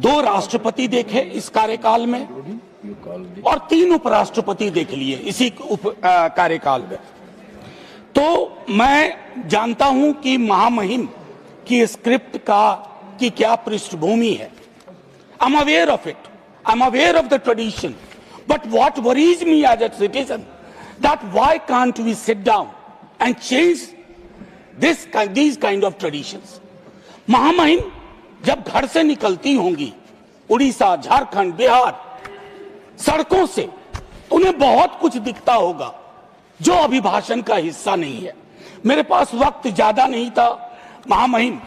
2 राष्ट्रपति देखे इस कार्यकाल में और 3 उपराष्ट्रपति देख लिए इसी कार्यकाल में। तो मैं जानता हूं कि महामहिम की स्क्रिप्ट की क्या पृष्ठभूमि है। I'm aware of it. I'm aware of the tradition. But what worries me as a citizen, that why can't we sit down and change these kind of traditions? महामहिम जब घर से निकलती होंगी उड़ीसा, झारखंड, बिहार, सड़कों से, उन्हें बहुत कुछ दिखता होगा जो अभिभाषण का हिस्सा नहीं है। मेरे पास वक्त ज्यादा नहीं था महामहिम,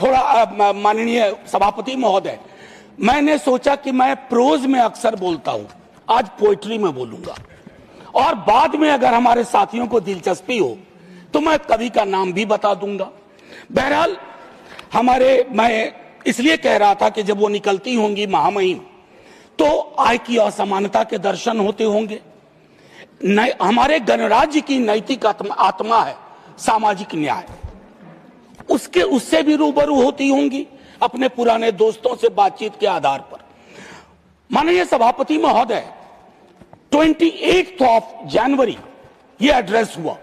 थोड़ा माननीय सभापति महोदय, मैंने सोचा कि मैं प्रोज में अक्सर बोलता हूं, आज पोएट्री में बोलूंगा और बाद में अगर हमारे साथियों को दिलचस्पी हो तो मैं कवि का नाम भी बता दूंगा। बहरहाल मैं इसलिए कह रहा था कि जब वो निकलती होंगी महामहिम तो आय की असमानता के दर्शन होते होंगे। हमारे गणराज्य की नैतिक आत्मा है सामाजिक न्याय, उससे भी रूबरू होती होंगी अपने पुराने दोस्तों से बातचीत के आधार पर। माननीय सभापति महोदय, 28 जनवरी ये एड्रेस हुआ,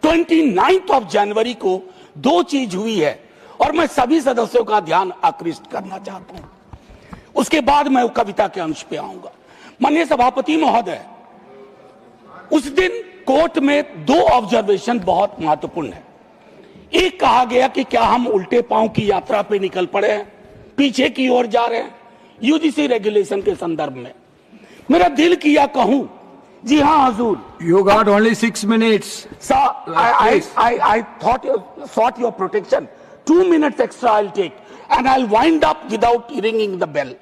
29 जनवरी को 2 चीज हुई है और मैं सभी सदस्यों का ध्यान आकृष्ट करना चाहता हूं, उसके बाद मैं कविता के अंश पे आऊंगा। माननीय सभापति महोदय, उस दिन कोर्ट में 2 ऑब्जर्वेशन बहुत महत्वपूर्ण है। एक कहा गया कि क्या हम उल्टे पांव की यात्रा पे निकल पड़े हैं, पीछे की ओर जा रहे हैं यूजीसी रेगुलेशन के संदर्भ में। मेरा दिल किया कहूं, जी हाँ हजूर, You got only 6 minutes. Sir, I thought you sought your protection. 2 minutes extra I'll take and I'll wind up without ringing the bell.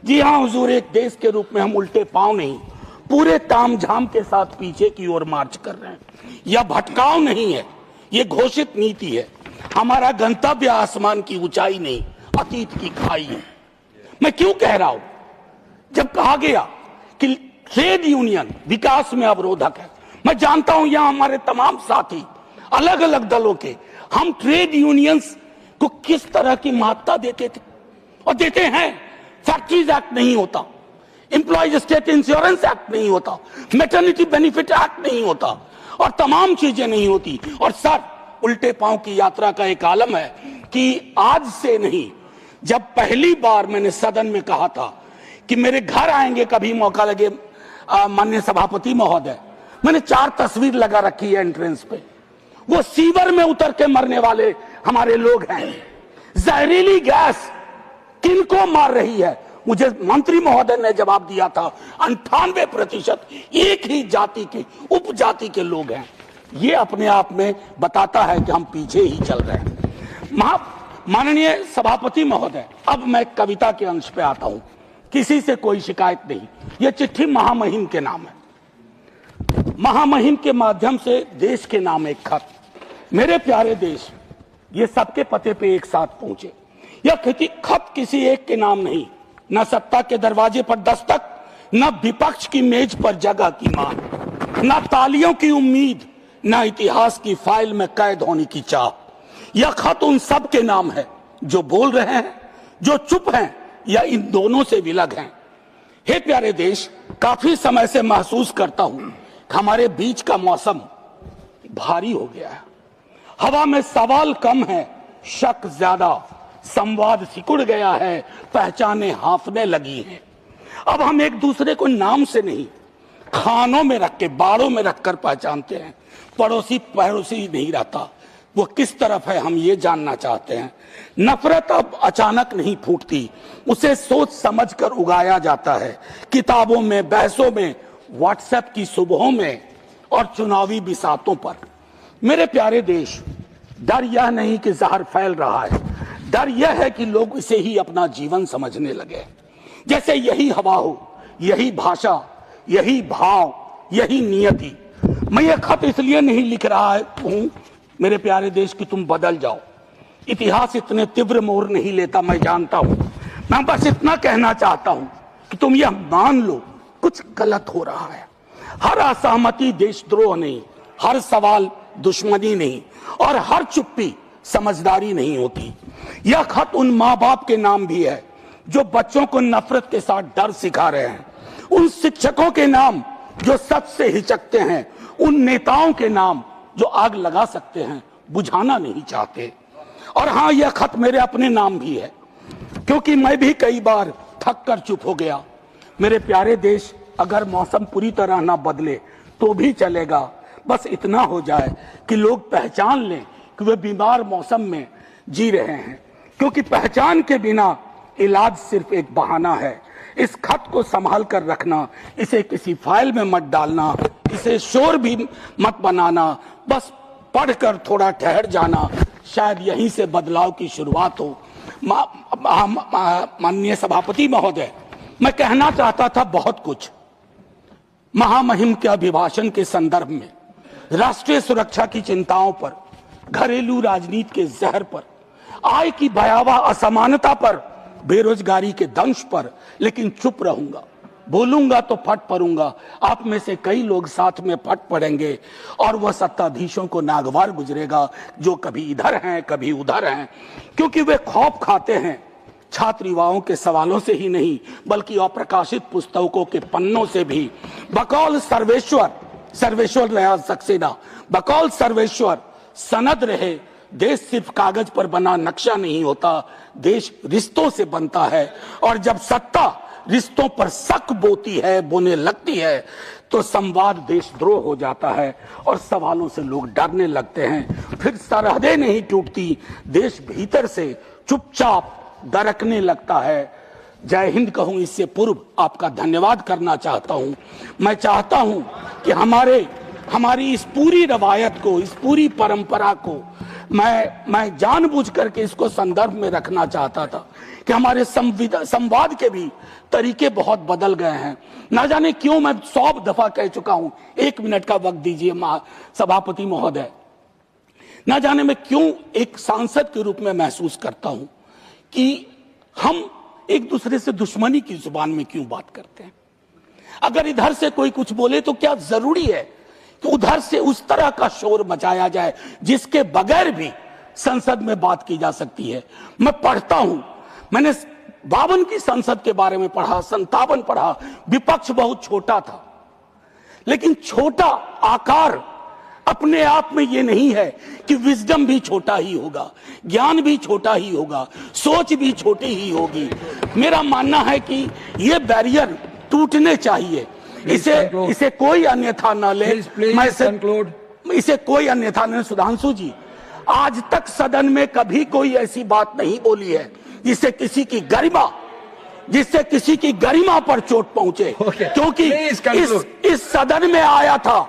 जी हाँ हुजूर, एक देश के रूप में हम उल्टे पांव नहीं, पूरे तामझाम के साथ पीछे की ओर मार्च कर रहे हैं। यह भटकाव नहीं है, ये घोषित नीति है। हमारा गंतव्य आसमान की ऊंचाई नहीं, अतीत की खाई है। मैं क्यों कह रहा हूं? जब कहा गया कि ट्रेड यूनियन विकास में अवरोधक है, मैं जानता हूं यहां हमारे तमाम साथी अलग अलग दलों के, हम ट्रेड यूनियंस को किस तरह की महत्ता देते थे और देते हैं। फैक्ट्रीज एक्ट नहीं होता, एम्प्लॉयज स्टेट इंश्योरेंस एक्ट नहीं होता, मैटरनिटी बेनिफिट एक्ट नहीं होता और तमाम चीजें नहीं होती। और सर, उल्टे पांव की यात्रा का एक आलम है कि आज से नहीं, जब पहली बार मैंने सदन में कहा था कि मेरे घर आएंगे कभी मौका लगे माननीय सभापति महोदय, मैंने 4 तस्वीर लगा रखी है एंट्रेंस पे। वो सीवर में उतर के मरने वाले हमारे लोग हैं। जहरीली गैस किनको मार रही है? मुझे मंत्री महोदय ने जवाब दिया था 98% एक ही जाति के, उपजाति के लोग हैं। ये अपने आप में बताता है कि हम पीछे ही चल रहे हैं। माननीय सभापति महोदय, अब मैं कविता के अंश पे आता हूं। किसी से कोई शिकायत नहीं, यह चिट्ठी महामहिम के नाम है। महामहिम के माध्यम से देश के नाम एक खत। मेरे प्यारे देश, ये सबके पते पे एक साथ पहुंचे। यह खत किसी एक के नाम नहीं, न सत्ता के दरवाजे पर दस्तक, न विपक्ष की मेज पर जगह की मांग, न तालियों की उम्मीद, न इतिहास की फाइल में कैद होने की चाह। यह खत उन सब के नाम है जो बोल रहे हैं, जो चुप हैं या इन दोनों से विलग हैं। हे प्यारे देश, काफी समय से महसूस करता हूं कि हमारे बीच का मौसम भारी हो गया है। हवा में सवाल कम है, शक ज्यादा, संवाद सिकुड़ गया है, पहचाने हांफने लगी हैं। अब हम एक दूसरे को नाम से नहीं, खानों में रख के, बाड़ों में रखकर पहचानते हैं। पड़ोसी नहीं रहता, वो किस तरफ है हम ये जानना चाहते हैं। नफरत अब अचानक नहीं फूटती, उसे सोच समझकर उगाया जाता है। किताबों में, बहसों में, व्हाट्सएप की सुबहों में और चुनावी बिसातों पर। मेरे प्यारे देश, डर यह नहीं कि जहर फैल रहा है, डर यह है कि लोग इसे ही अपना जीवन समझने लगे। जैसे यही हवा हो, यही भाषा, यही भाव, यही नियति। मैं यह खत इसलिए नहीं लिख रहा हूं मेरे प्यारे देश कि तुम बदल जाओ। इतिहास इतने तीव्र मोड़ नहीं लेता, मैं जानता हूं। मैं बस इतना कहना चाहता हूं कि तुम यह मान लो कुछ गलत हो रहा है। हर असहमति देशद्रोह नहीं, हर सवाल दुश्मनी नहीं और हर चुप्पी समझदारी नहीं होती। यह खत उन माँ बाप के नाम भी है जो बच्चों को नफरत के साथ डर सिखा रहे हैं, उन शिक्षकों के नाम जो सच से हिचकते हैं, उन नेताओं के नाम जो आग लगा सकते हैं, बुझाना नहीं चाहते। और हाँ, यह खत मेरे अपने नाम भी है, क्योंकि मैं भी कई बार थक कर चुप हो गया। मेरे प्यारे देश, अगर मौसम पूरी तरह ना बदले तो भी चलेगा, बस इतना हो जाए कि लोग पहचान लें कि वे बीमार मौसम में जी रहे हैं, क्योंकि पहचान के बिना इलाज सिर्फ एक बहाना है। इस खत को संभाल कर रखना, इसे किसी फाइल में मत डालना, इसे शोर भी मत बनाना, बस पढ़कर थोड़ा ठहर जाना, शायद यहीं से बदलाव की शुरुआत हो। माननीय सभापति महोदय, मैं कहना चाहता था बहुत कुछ। महामहिम के अभिभाषण के संदर्भ में, राष्ट्रीय सुरक्षा की चिंताओं पर, घरेलू राजनीति के जहर पर, आय की भयावह असमानता पर, बेरोजगारी के दंश पर, लेकिन चुप रहूंगा। बोलूंगा तो फट पड़ूंगा। आप में से कई लोग साथ में फट पड़ेंगे और वह सत्ताधीशों को नागवार गुजरेगा जो कभी इधर हैं कभी उधर हैं, क्योंकि वे खौफ खाते हैं छात्र युवाओं के सवालों से ही नहीं, बल्कि अप्रकाशित पुस्तकों के पन्नों से भी। बकौल सर्वेश्वर रहा सक्सेना, बकौल सर्वेश्वर सनद रहे। देश सिर्फ कागज पर बना नक्शा नहीं होता, देश रिश्तों से बनता है। और जब सत्ता रिश्तों पर शक बोने लगती है, तो संवाद देशद्रोह हो जाता है और सवालों से लोग डरने लगते हैं। फिर सरहदें नहीं टूटती, देश भीतर से चुपचाप दरकने लगता है। जय हिंद कहूं इससे पूर्व आपका धन्यवाद करना चाहता हूं। मैं चाहता हूं कि हमारी इस पूरी रवायत को, इस पूरी परंपरा को मैं जानबूझ करके इसको संदर्भ में रखना चाहता था कि हमारे संवाद के भी तरीके बहुत बदल गए हैं। ना जाने क्यों, मैं 100 दफा कह चुका हूं। 1 मिनट का वक्त दीजिए सभापति महोदय। ना जाने मैं क्यों एक सांसद के रूप में महसूस करता हूं कि हम एक दूसरे से दुश्मनी की जुबान में क्यों बात करते हैं। अगर इधर से कोई कुछ बोले तो क्या जरूरी है कि उधर से उस तरह का शोर मचाया जाए जिसके बगैर भी संसद में बात की जा सकती है। मैं पढ़ता हूं, मैंने 52 की संसद के बारे में पढ़ा, 57 पढ़ा। विपक्ष बहुत छोटा था, लेकिन छोटा आकार अपने आप में ये नहीं है कि विजडम भी छोटा ही होगा, ज्ञान भी छोटा ही होगा, सोच भी छोटी ही होगी। मेरा मानना है कि ये बैरियर टूटने चाहिए। इसे कोई अन्यथा न ले। इसे कोई अन्यथा न। सुधांशु जी, आज तक सदन में कभी कोई ऐसी बात नहीं बोली है जिससे किसी की गरिमा पर चोट पहुंचे। क्योंकि इस सदन में आया था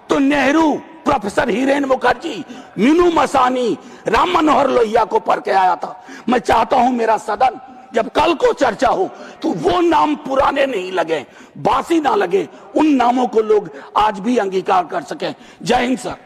तो नेहरू, प्रोफेसर हिरेन मुखर्जी, मीनू मसानी, राम मनोहर लोहिया को पढ़ के आया था। मैं चाहता हूं मेरा सदन जब कल को चर्चा हो तो वो नाम पुराने नहीं लगे, बासी ना लगे, उन नामों को लोग आज भी अंगीकार कर सकें। जय हिंद सर।